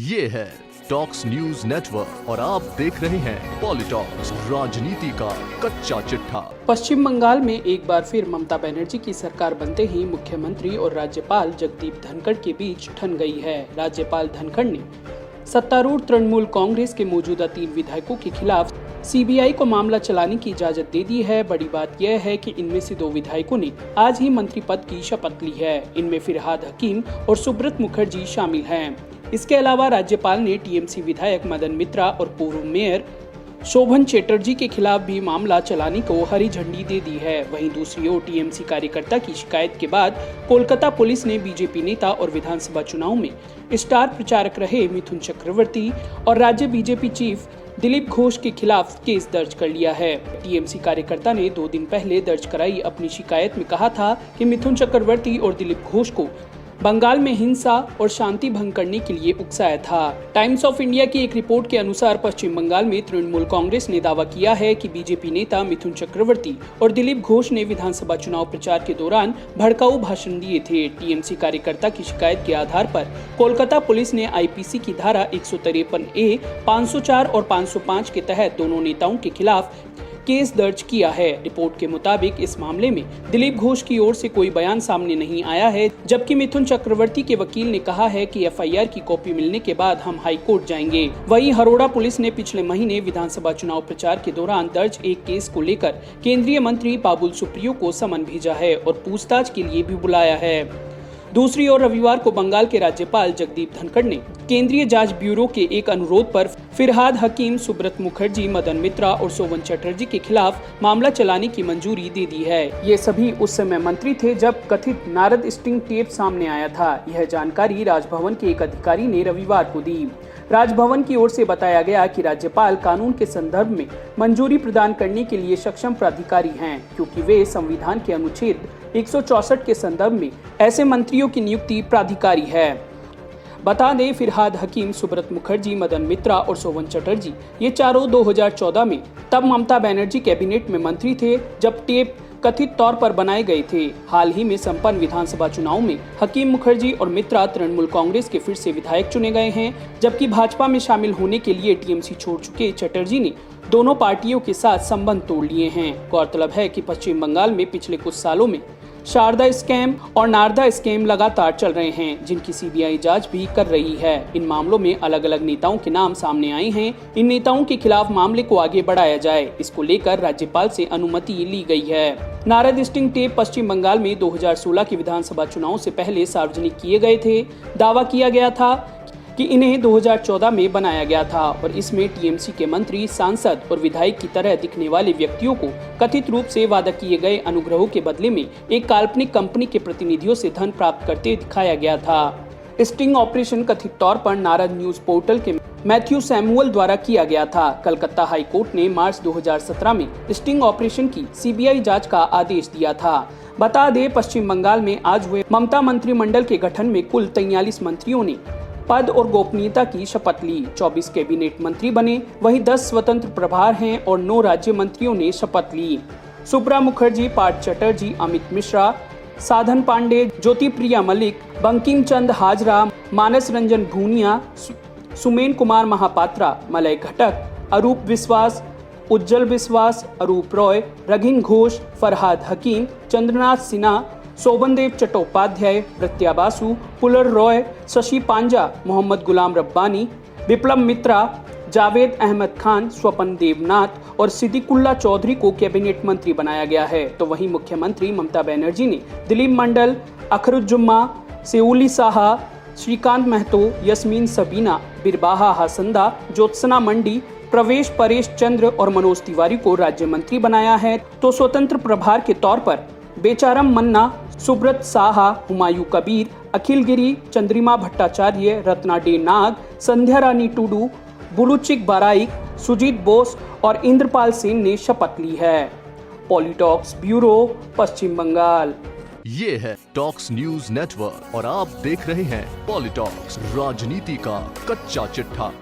ये है talks news network और आप देख रहे हैं पॉलिटॉक्स, राजनीति का कच्चा चिट्ठा। पश्चिम बंगाल में एक बार फिर ममता बनर्जी की सरकार बनते ही मुख्यमंत्री और राज्यपाल जगदीप धनखड़ के बीच ठन गई है। राज्यपाल धनखड़ ने सत्तारूढ़ तृणमूल कांग्रेस के मौजूदा 3 विधायकों के खिलाफ सीबीआई को मामला चलाने की इजाजत दे दी है। बड़ी बात यह है कि इनमें से 2 विधायकों ने आज ही मंत्री पद की शपथ ली है। इनमें फिरहाद हकीम और सुब्रत मुखर्जी शामिल हैं। इसके अलावा राज्यपाल ने टीएमसी विधायक मदन मित्रा और पूर्व मेयर शोभन चैटर्जी के खिलाफ भी मामला चलाने को हरी झंडी दे दी है। वहीं दूसरी ओर टीएमसी कार्यकर्ता की शिकायत के बाद कोलकाता पुलिस ने बीजेपी नेता और विधानसभा चुनाव में स्टार प्रचारक रहे मिथुन चक्रवर्ती और राज्य बीजेपी चीफ दिलीप घोष के खिलाफ केस दर्ज कर लिया है। टीएमसी कार्यकर्ता ने 2 दिन पहले दर्ज कराई अपनी शिकायत में कहा था कि मिथुन चक्रवर्ती और दिलीप घोष को बंगाल में हिंसा और शांति भंग करने के लिए उकसाया था। टाइम्स ऑफ इंडिया की एक रिपोर्ट के अनुसार पश्चिम बंगाल में तृणमूल कांग्रेस ने दावा किया है कि बीजेपी नेता मिथुन चक्रवर्ती और दिलीप घोष ने विधानसभा चुनाव प्रचार के दौरान भड़काऊ भाषण दिए थे। टीएमसी कार्यकर्ता की शिकायत के आधार पर कोलकाता पुलिस ने आईपीसी की धारा 153A, 504 और 505 के तहत दोनों नेताओं के खिलाफ केस दर्ज किया है। रिपोर्ट के मुताबिक इस मामले में दिलीप घोष की ओर से कोई बयान सामने नहीं आया है, जबकि मिथुन चक्रवर्ती के वकील ने कहा है कि एफआईआर की कॉपी मिलने के बाद हम हाई कोर्ट जाएंगे। वहीं हरोड़ा पुलिस ने पिछले महीने विधानसभा चुनाव प्रचार के दौरान दर्ज एक केस को लेकर केंद्रीय मंत्री बाबुल सुप्रियो को समन भेजा है और पूछताछ के लिए भी बुलाया है। दूसरी ओर रविवार को बंगाल के राज्यपाल जगदीप धनखड़ ने केंद्रीय जांच ब्यूरो के एक अनुरोध पर फिरहाद हकीम, सुब्रत मुखर्जी, मदन मित्रा और शोभन चैटर्जी के खिलाफ मामला चलाने की मंजूरी दे दी है। ये सभी उस समय मंत्री थे जब कथित नारद स्टिंग टेप सामने आया था। यह जानकारी राजभवन के एक अधिकारी ने रविवार को दी। राजभवन की ओर से बताया गया कि राज्यपाल कानून के संदर्भ में मंजूरी प्रदान करने के लिए सक्षम प्राधिकारी हैं, क्योंकि वे संविधान के अनुच्छेद 164 के संदर्भ में ऐसे मंत्रियों की नियुक्ति प्राधिकारी है। बता दें, फिरहाद हकीम, सुब्रत मुखर्जी, मदन मित्रा और शोभन चैटर्जी ये चारों 2014 में तब ममता बनर्जी कैबिनेट में मंत्री थे जब टेप कथित तौर पर बनाए गए थे। हाल ही में संपन्न विधानसभा चुनाव में हकीम, मुखर्जी और मित्रा तृणमूल कांग्रेस के फिर से विधायक चुने गए हैं, जबकि भाजपा में शामिल होने के लिए टीएमसी छोड़ चुके चैटर्जी ने दोनों पार्टियों के साथ संबंध तोड़ लिए हैं। गौरतलब है कि पश्चिम बंगाल में पिछले कुछ सालों में शारदा स्कैम और नारदा स्कैम लगातार चल रहे हैं, जिनकी सीबीआई जांच भी कर रही है। इन मामलों में अलग अलग नेताओं के नाम सामने आए हैं। इन नेताओं के खिलाफ मामले को आगे बढ़ाया जाए, इसको लेकर राज्यपाल से अनुमति ली गई है। नारद स्टिंग टेप पश्चिम बंगाल में 2016 के विधानसभा चुनाव से पहले सार्वजनिक किए गए थे। दावा किया गया था कि इन्हें 2014 में बनाया गया था और इसमें टीएमसी के मंत्री, सांसद और विधायक की तरह दिखने वाले व्यक्तियों को कथित रूप से वादा किए गए अनुग्रहों के बदले में एक काल्पनिक कंपनी के प्रतिनिधियों से धन प्राप्त करते दिखाया गया था। स्टिंग ऑपरेशन कथित तौर पर नारद न्यूज पोर्टल के मैथ्यू सैमुअल द्वारा किया गया था। कलकत्ता हाई कोर्ट ने मार्च 2017 में स्टिंग ऑपरेशन की सीबीआई जांच का आदेश दिया था। बता दें, पश्चिम बंगाल में आज हुए ममता मंत्रिमंडल के गठन में कुल 43 मंत्रियों ने पद और गोपनीयता की शपथ ली। 24 कैबिनेट मंत्री बने, वहीं 10 स्वतंत्र प्रभार हैं और 9 राज्य मंत्रियों ने शपथ ली। सुब्रा मुखर्जी, पार्थ चटर्जी, अमित मिश्रा, साधन पांडे, ज्योति प्रिया मलिक, बंकिम चंद हाजरा, मानस रंजन भूनिया, सुमेन कुमार महापात्रा, मलय घटक, अरूप विश्वास, उज्जवल विश्वास, अरूप रॉय, रघिन घोष, फरहाद हकीम, चंद्रनाथ सिन्हा, शोभनदेव चट्टोपाध्याय, प्रत्या बासु, पुलर रॉय, शशि पांजा, मोहम्मद गुलाम रब्बानी, विप्लव मित्रा, जावेद अहमद खान, स्वपन देवनाथ और सिद्दीकुल्ला चौधरी को कैबिनेट मंत्री बनाया गया है। तो वहीं मुख्यमंत्री ममता बनर्जी ने दिलीप मंडल, अखरुज्जुम्मा, सेउली साहा, श्रीकांत महतो, यस्मीन सबीना, बिरबाहा हासंदा, ज्योत्सना मंडी, प्रवेश परेश चंद्र और मनोज तिवारी को राज्य मंत्री बनाया है। तो स्वतंत्र प्रभार के तौर पर बेचारम मन्ना, सुब्रत साहा, हुमायूं कबीर, अखिल गिरी, चंद्रिमा भट्टाचार्य, रत्ना डे नाग, संध्या रानी टुडू, बुलुचिक बाराइक, सुजीत बोस और इंद्रपाल सेन ने शपथ ली है। पॉलिटॉक्स ब्यूरो, पश्चिम बंगाल। ये है टॉक्स न्यूज नेटवर्क और आप देख रहे हैं पॉलिटॉक्स, राजनीति का कच्चा चिट्ठा।